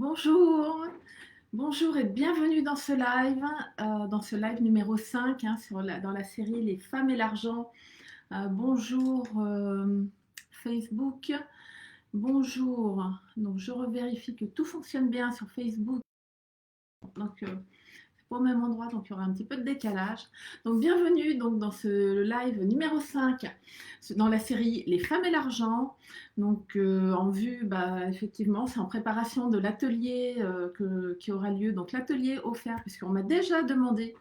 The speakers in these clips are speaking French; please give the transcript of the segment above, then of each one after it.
Bonjour, bonjour et bienvenue dans ce live numéro 5 hein, dans la série Les femmes et l'argent. Bonjour Facebook, bonjour. Donc je revérifie que tout fonctionne bien sur Facebook. Donc c'est pas au même endroit, donc il y aura un petit peu de décalage. Donc bienvenue donc, dans ce live numéro 5 dans la série Les femmes et l'argent. Donc en vue, effectivement, c'est en préparation de l'atelier qui aura lieu, donc l'atelier offert, puisqu'on m'a déjà demandé.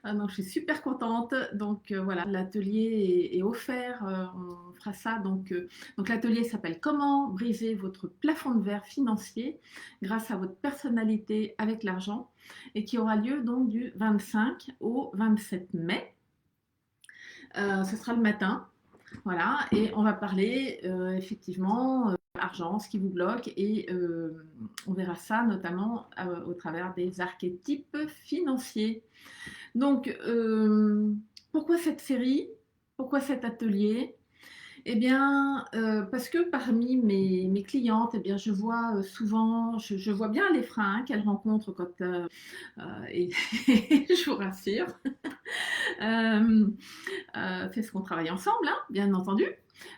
Donc je suis super contente. Donc voilà, l'atelier est offert. On fera ça. Donc l'atelier s'appelle Comment briser votre plafond de verre financier grâce à votre personnalité avec l'argent et qui aura lieu donc du 25 au 27 mai. Ce sera le matin. Voilà, et on va parler effectivement argent, ce qui vous bloque, et on verra ça notamment au travers des archétypes financiers. Donc, pourquoi cette série? Pourquoi cet atelier? Eh bien, parce que parmi mes clientes, eh bien, je vois souvent, je vois bien les freins qu'elles rencontrent et je vous rassure, euh, c'est ce qu'on travaille ensemble, hein, bien entendu.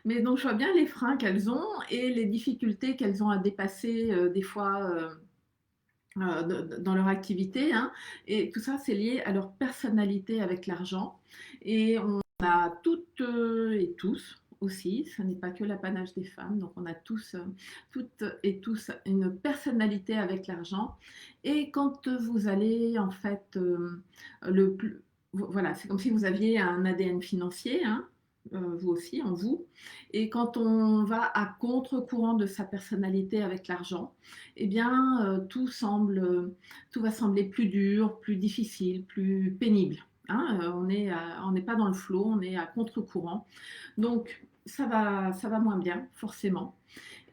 Mais donc, je vois bien les freins qu'elles ont et les difficultés qu'elles ont à dépasser des fois dans leur activité, hein. Et tout ça, c'est lié à leur personnalité avec l'argent. Et on a toutes et tous aussi, ce n'est pas que l'apanage des femmes, donc on a tous, toutes et tous une personnalité avec l'argent. Et quand vous allez, en fait, le plus, voilà, c'est comme si vous aviez un ADN financier, hein, vous aussi, en vous. Et quand on va à contre-courant de sa personnalité avec l'argent, eh bien, tout va sembler plus dur, plus difficile, plus pénible. Hein. On n'est pas dans le flot, on est à contre-courant. Donc, ça va moins bien, forcément.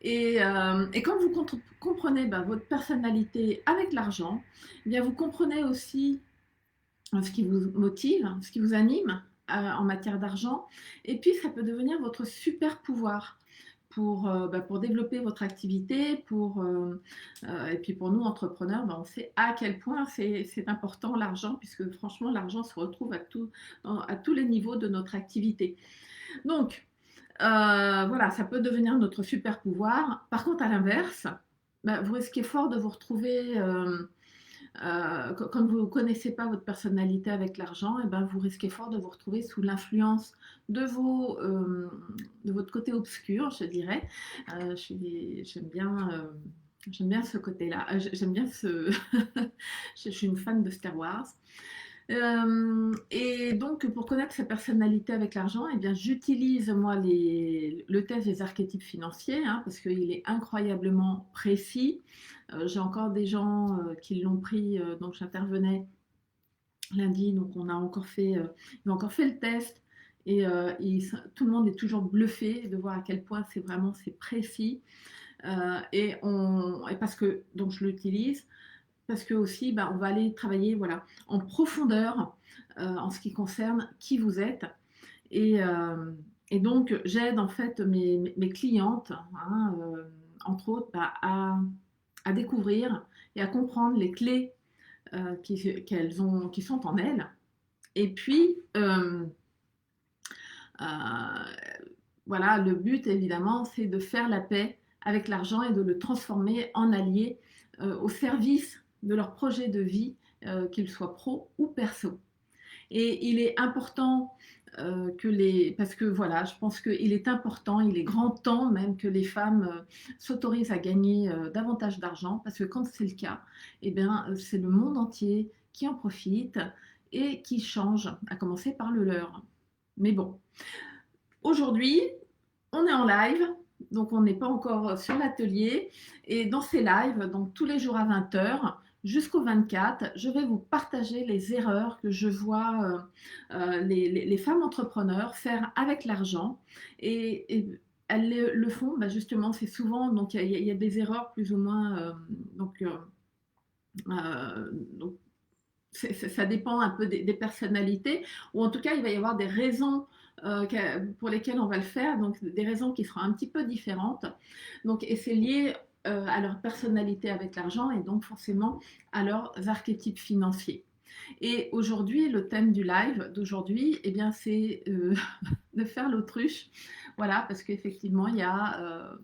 Et quand vous comprenez votre personnalité avec l'argent, eh bien, vous comprenez aussi ce qui vous motive, ce qui vous anime en matière d'argent. Et puis, ça peut devenir votre super pouvoir pour développer votre activité, et puis pour nous entrepreneurs, on sait à quel point c'est important l'argent, puisque franchement l'argent se retrouve à tous les niveaux de notre activité. Donc voilà, ça peut devenir notre super pouvoir. Par contre, à l'inverse, vous risquez fort de vous retrouver quand vous ne connaissez pas votre personnalité avec l'argent, et ben, vous risquez fort de vous retrouver sous l'influence de votre côté obscur, je dirais. J'aime bien, j'aime bien ce côté-là. J'aime bien ce. Je suis une fan de Star Wars. Et donc, pour connaître sa personnalité avec l'argent, eh bien, j'utilise moi le test des archétypes financiers, hein, parce qu'il est incroyablement précis. J'ai encore des gens qui l'ont pris, donc j'intervenais lundi, donc ils ont encore fait le test. Et tout le monde est toujours bluffé de voir à quel point c'est précis. Et parce que donc je l'utilise parce que aussi on va aller travailler voilà, en profondeur en ce qui concerne qui vous êtes. Et, euh, et donc j'aide en fait mes clientes, hein, entre autres, à découvrir et à comprendre les clés qui sont en elles. Et puis, euh, voilà, le but évidemment, c'est de faire la paix avec l'argent et de le transformer en allié au service de leur projet de vie, qu'il soit pro ou perso. Et il est important parce que voilà, je pense qu'il est important, il est grand temps même que les femmes s'autorisent à gagner davantage d'argent, parce que quand c'est le cas, eh bien, c'est le monde entier qui en profite et qui change, à commencer par le leur. Mais bon, aujourd'hui, on est en live, donc on n'est pas encore sur l'atelier. Et dans ces lives, donc tous les jours à 20h, jusqu'au 24, je vais vous partager les erreurs que je vois les femmes entrepreneurs faire avec l'argent. Et elles le font, justement, c'est souvent, donc il y a des erreurs plus ou moins, donc ça dépend un peu des personnalités, ou en tout cas, il va y avoir des raisons pour lesquelles on va le faire, donc des raisons qui seront un petit peu différentes. Donc, et c'est lié à leur personnalité avec l'argent et donc forcément à leurs archétypes financiers. Et aujourd'hui, le thème du live d'aujourd'hui, eh bien, c'est de faire l'autruche. Voilà, parce qu'effectivement, il y a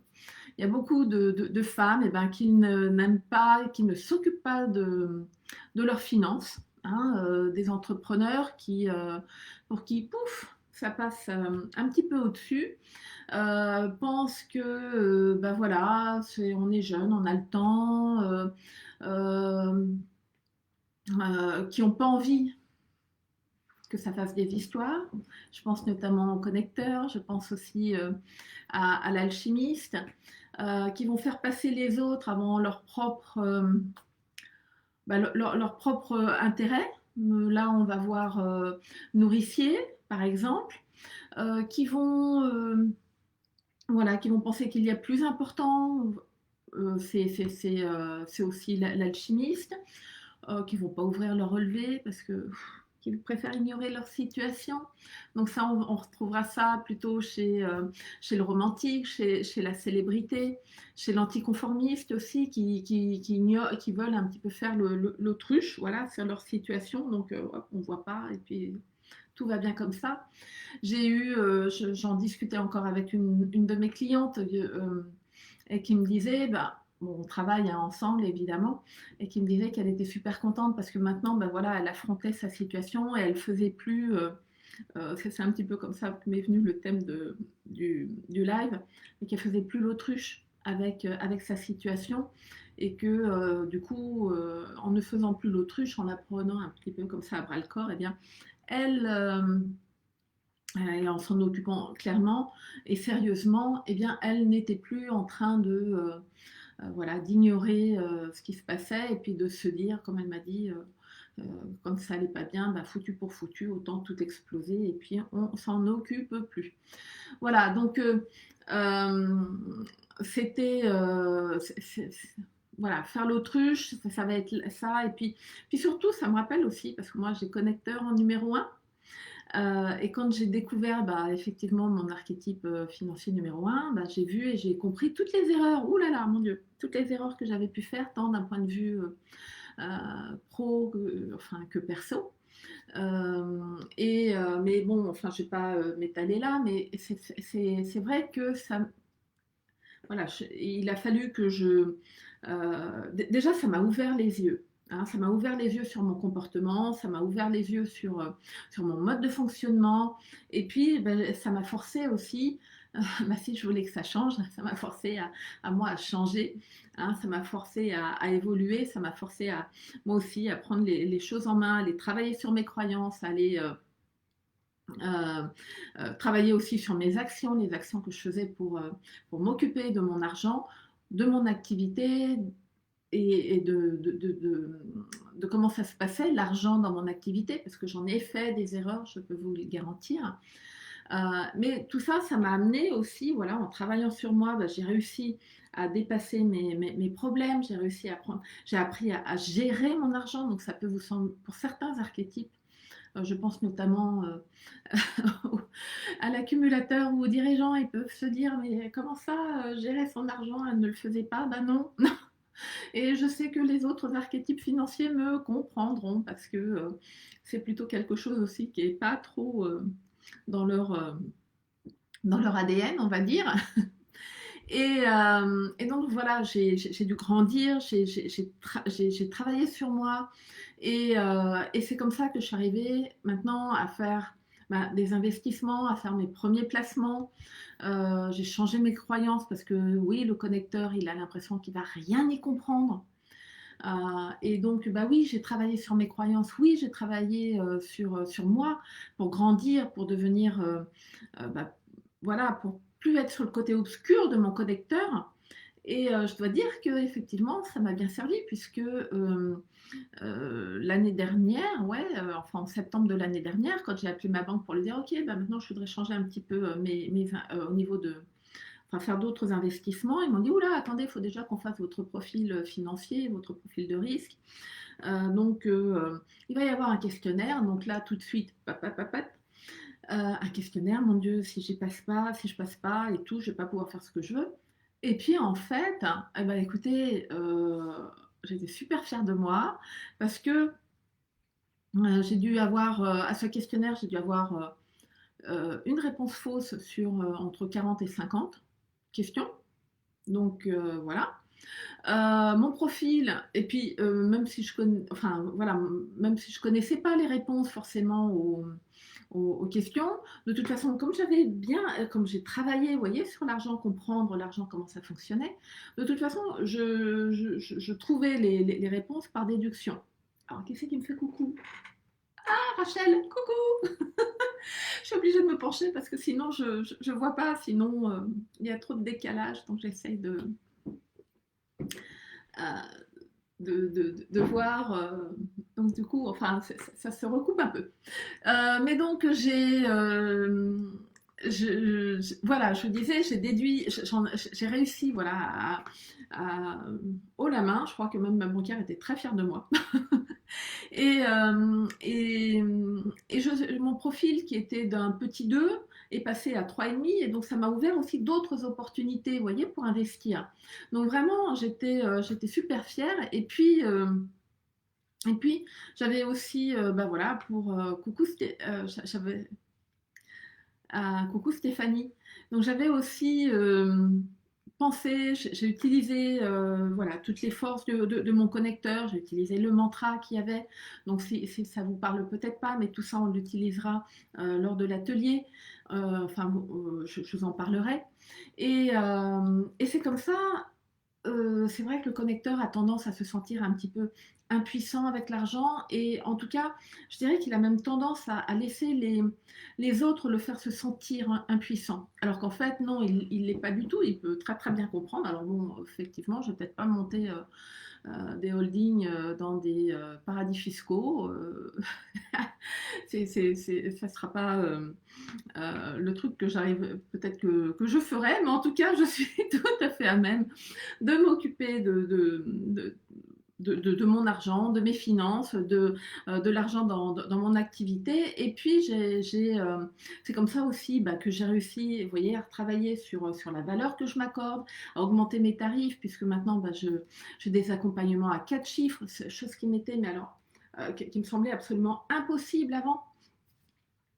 beaucoup de femmes eh ben, qui n'aiment pas, qui ne s'occupent pas de leurs finances. Hein, des entrepreneurs pour qui, pouf, ça passe un petit peu au-dessus, pensent que ben voilà, on est jeune, on a le temps, euh, qui n'ont pas envie que ça fasse des histoires. Je pense notamment aux connecteurs, je pense aussi à l'alchimiste, qui vont faire passer les autres avant leur propre intérêt. Là, on va voir nourriciers, par exemple, qui vont voilà, qui vont penser qu'il y a plus important. C'est aussi l'alchimiste, qui ne vont pas ouvrir leur relevé parce que qui préfèrent ignorer leur situation. Donc ça, on retrouvera ça plutôt chez le romantique, chez la célébrité, chez l'anticonformiste aussi, qui veulent un petit peu faire l'autruche, voilà, sur leur situation. Donc on ne voit pas et puis tout va bien comme ça. J'en discutais encore avec une de mes clientes et qui me disait, bah, bon, on travaille hein, ensemble évidemment, et qui me disait qu'elle était super contente parce que maintenant, ben voilà, elle affrontait sa situation et elle faisait plus. C'est un petit peu comme ça que m'est venu le thème du live, et qu'elle faisait plus l'autruche avec sa situation et que du coup, en ne faisant plus l'autruche, en la prenant un petit peu comme ça à bras le corps, eh bien, elle, et en s'en occupant clairement et sérieusement, eh bien, elle n'était plus en train voilà, d'ignorer ce qui se passait et puis de se dire, comme elle m'a dit, quand ça allait pas bien, bah, foutu pour foutu, autant tout exploser et puis on s'en occupe plus. Voilà, donc c'était voilà, faire l'autruche, ça va être ça. Et puis surtout, ça me rappelle aussi, parce que moi j'ai connecteur en numéro un. Et quand j'ai découvert bah, effectivement mon archétype financier numéro un, bah, j'ai vu et j'ai compris toutes les erreurs, ouh là là, mon Dieu, toutes les erreurs que j'avais pu faire, tant d'un point de vue pro enfin, que perso. Mais bon, enfin, je ne vais pas m'étaler là, mais c'est vrai que ça, voilà, il a fallu que déjà, ça m'a ouvert les yeux. Hein, ça m'a ouvert les yeux sur mon comportement, ça m'a ouvert les yeux sur mon mode de fonctionnement. Et puis, ben, ça m'a forcé aussi, bah, si je voulais que ça change, ça m'a forcé à moi à changer. Hein, ça m'a forcé à évoluer, ça m'a forcé à moi aussi à prendre les choses en main, à aller travailler sur mes croyances, à aller euh, travailler aussi sur mes actions, les actions que je faisais pour m'occuper de mon argent, de mon activité et de comment ça se passait, l'argent dans mon activité, parce que j'en ai fait des erreurs, je peux vous le garantir. Mais tout ça, ça m'a amené aussi, voilà, en travaillant sur moi, bah, j'ai réussi à dépasser mes problèmes, j'ai appris à gérer mon argent, donc ça peut vous sembler, pour certains archétypes, je pense notamment à l'accumulateur ou aux dirigeants, ils peuvent se dire mais comment ça, gérer son argent, elle ne le faisait pas? Ben non. Et je sais que les autres archétypes financiers me comprendront parce que c'est plutôt quelque chose aussi qui n'est pas trop dans leur ADN, on va dire. Et donc voilà, j'ai dû grandir, j'ai travaillé sur moi et c'est comme ça que je suis arrivée maintenant à faire bah, des investissements, à faire mes premiers placements. J'ai changé mes croyances parce que oui, le connecteur, il a l'impression qu'il va rien y comprendre. Et donc, bah oui, j'ai travaillé sur mes croyances, oui, j'ai travaillé sur moi pour grandir, pour devenir, bah, voilà, pour plus être sur le côté obscur de mon connecteur. Et je dois dire que effectivement, ça m'a bien servi puisque l'année dernière, ouais, enfin en septembre de l'année dernière, quand j'ai appelé ma banque pour lui dire, ok, bah maintenant je voudrais changer un petit peu au niveau de, enfin faire d'autres investissements, ils m'ont dit, oula, attendez, il faut déjà qu'on fasse votre profil financier, votre profil de risque. Donc il va y avoir un questionnaire, donc là tout de suite, un questionnaire, mon Dieu, si je passe pas et tout, je vais pas pouvoir faire ce que je veux. Et puis en fait, eh ben, écoutez, j'étais super fière de moi parce que j'ai dû avoir, à ce questionnaire, j'ai dû avoir une réponse fausse sur entre 40 et 50 questions. Donc voilà. Mon profil, et puis même si je connais, enfin voilà, même si je connaissais pas les réponses forcément aux questions, de toute façon, comme j'avais bien, comme j'ai travaillé, vous voyez, sur l'argent, comprendre l'argent, comment ça fonctionnait, de toute façon, je trouvais les réponses par déduction. Alors, qui c'est qui me fait coucou? Ah, Rachel, coucou! Je suis obligée de me pencher parce que sinon, je vois pas, sinon, il y a trop de décalage, donc j'essaye euh, de voir. Donc du coup, enfin, ça se recoupe un peu. Mais donc voilà, je disais, j'ai déduit, j'ai réussi, voilà, haut la main. Je crois que même ma banquière était très fière de moi. Et, mon profil qui était d'un petit 2 est passé à 3,5 et donc ça m'a ouvert aussi d'autres opportunités, vous voyez, pour investir. Donc vraiment, j'étais super fière. Et puis j'avais aussi, bah voilà, pour j'avais coucou Stéphanie. Donc j'avais aussi pensé, j'ai utilisé voilà, toutes les forces de mon connecteur, j'ai utilisé le mantra qu'il y avait. Donc si ça vous parle peut-être pas, mais tout ça on l'utilisera lors de l'atelier. Enfin, je vous en parlerai. Et c'est comme ça, c'est vrai que le connecteur a tendance à se sentir un petit peu impuissant avec l'argent et en tout cas, je dirais qu'il a même tendance à laisser les autres le faire se sentir impuissant. Alors qu'en fait, non, il ne l'est pas du tout, il peut très très bien comprendre. Alors bon, effectivement, je ne vais peut-être pas monter des holdings dans des paradis fiscaux. Ça ne sera pas le truc que j'arrive, peut-être que je ferai, mais en tout cas, je suis tout à fait à même de m'occuper de mon argent, de mes finances, de l'argent dans mon activité. Et puis, c'est comme ça aussi bah, que j'ai réussi, vous voyez, à retravailler sur la valeur que je m'accorde, à augmenter mes tarifs, puisque maintenant, bah, j'ai des accompagnements à 4 chiffres, chose qui m'était, mais alors, qui me semblait absolument impossible avant.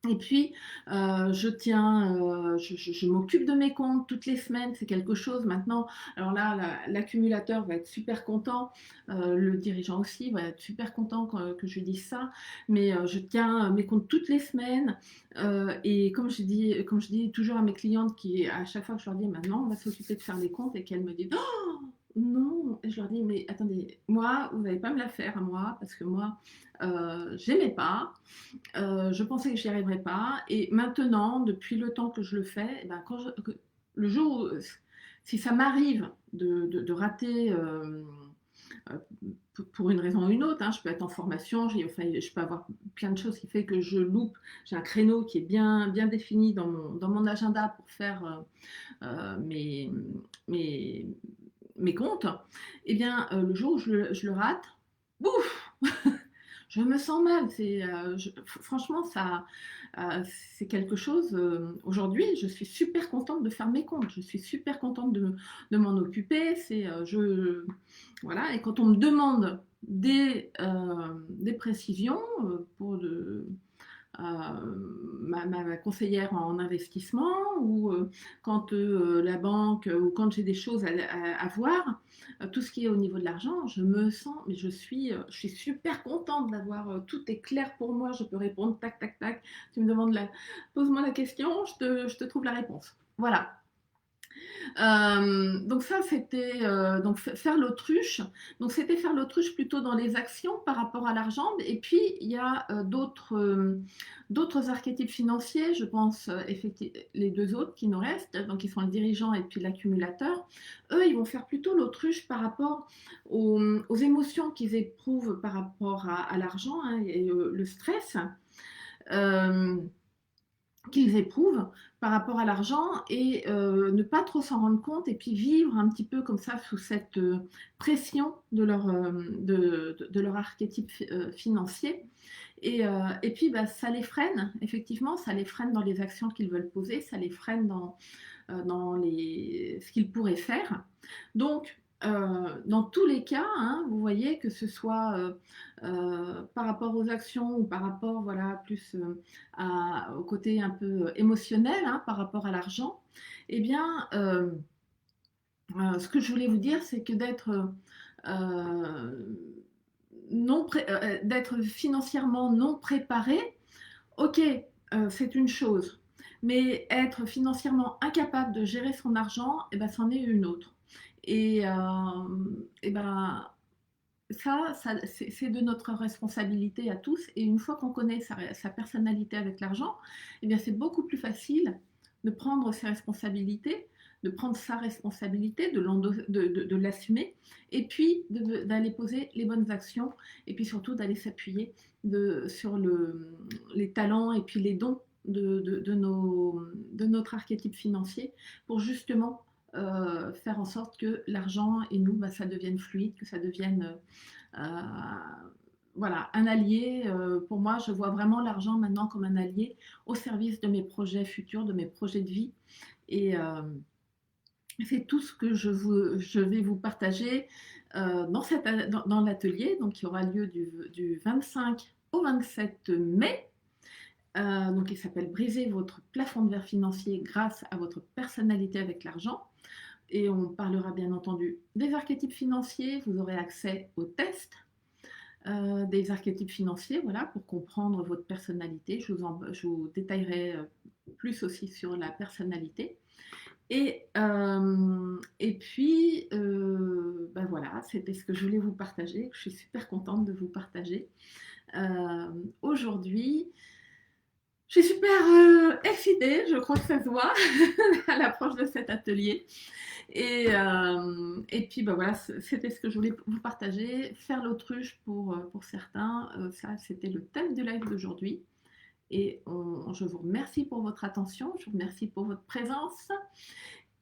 Et puis, je m'occupe de mes comptes toutes les semaines, c'est quelque chose maintenant. Alors là, l'accumulateur va être super content, le dirigeant aussi va être super content que je lui dise ça. Mais je tiens mes comptes toutes les semaines. Et comme je dis toujours à mes clientes, à chaque fois que je leur dis maintenant, on va s'occuper de faire les comptes, et qu'elles me disent oh, non, et je leur dis mais attendez, moi, vous n'allez pas me la faire à moi, parce que moi, j'aimais pas. Je pensais que j'y arriverais pas. Et maintenant, depuis le temps que je le fais, eh ben, le jour où, si ça m'arrive de rater euh, pour une raison ou une autre, hein, je peux être en formation, enfin, je peux avoir plein de choses qui fait que je loupe. J'ai un créneau qui est bien défini dans mon agenda pour faire mes, mes, mes comptes. Et bien, le jour où je le rate, bouf, je me sens mal. Franchement, c'est quelque chose. Aujourd'hui, je suis super contente de faire mes comptes. Je suis super contente de m'en occuper. Voilà. Et quand on me demande des précisions ma conseillère en investissement ou quand la banque ou quand j'ai des choses à voir, tout ce qui est au niveau de l'argent, je me sens, mais je suis super contente d'avoir tout est clair pour moi, je peux répondre tac tac tac. Tu me demandes pose-moi la question, je te trouve la réponse. Voilà. Donc ça, c'était donc faire l'autruche. Donc c'était faire l'autruche plutôt dans les actions par rapport à l'argent. Et puis il y a d'autres archétypes financiers. Je pense effectivement les deux autres qui nous restent, donc ils sont le dirigeant et puis l'accumulateur. Eux, ils vont faire plutôt l'autruche par rapport aux émotions qu'ils éprouvent par rapport à l'argent hein, et le stress. Euh, qu'ils éprouvent par rapport à l'argent et ne pas trop s'en rendre compte et puis vivre un petit peu comme ça sous cette pression de leur archétype financier. Et puis bah, ça les freine, effectivement, ça les freine dans les actions qu'ils veulent poser, ça les freine dans ce qu'il pourrait faire. Donc, dans tous les cas, hein, vous voyez que ce soit par rapport aux actions ou par rapport voilà, plus au côté un peu émotionnel, hein, par rapport à l'argent, eh bien, ce que je voulais vous dire, c'est que euh, d'être financièrement non préparé, ok, c'est une chose, mais être financièrement incapable de gérer son argent, eh ben, c'en est une autre. Et, eh ben, ça c'est de notre responsabilité à tous. Et une fois qu'on connaît sa personnalité avec l'argent, eh bien, c'est beaucoup plus facile de prendre ses responsabilités, de prendre sa responsabilité, de l'assumer, et puis d'aller poser les bonnes actions, et puis surtout d'aller s'appuyer sur les talents et puis les dons de notre archétype financier pour justement faire en sorte que l'argent et nous, bah, ça devienne fluide, que ça devienne voilà, un allié. Pour moi, je vois vraiment l'argent maintenant comme un allié au service de mes projets futurs, de mes projets de vie. Et c'est tout ce que je vais vous partager dans l'atelier, donc qui aura lieu du 25 au 27 mai. Donc, il s'appelle Briser votre plafond de verre financier grâce à votre personnalité avec l'argent. Et on parlera bien entendu des archétypes financiers. Vous aurez accès aux tests des archétypes financiers, voilà, pour comprendre votre personnalité. Je vous détaillerai plus aussi sur la personnalité. Et puis, ben voilà, c'était ce que je voulais vous partager. Je suis super contente de vous partager aujourd'hui. Je suis super excitée, je crois que ça se voit à l'approche de cet atelier. Et puis ben voilà, c'était ce que je voulais vous partager. Faire l'autruche pour certains, ça c'était le thème du live d'aujourd'hui. Et je vous remercie pour votre attention, je vous remercie pour votre présence.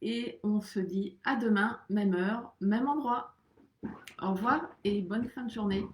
Et on se dit à demain, même heure, même endroit. Au revoir et bonne fin de journée.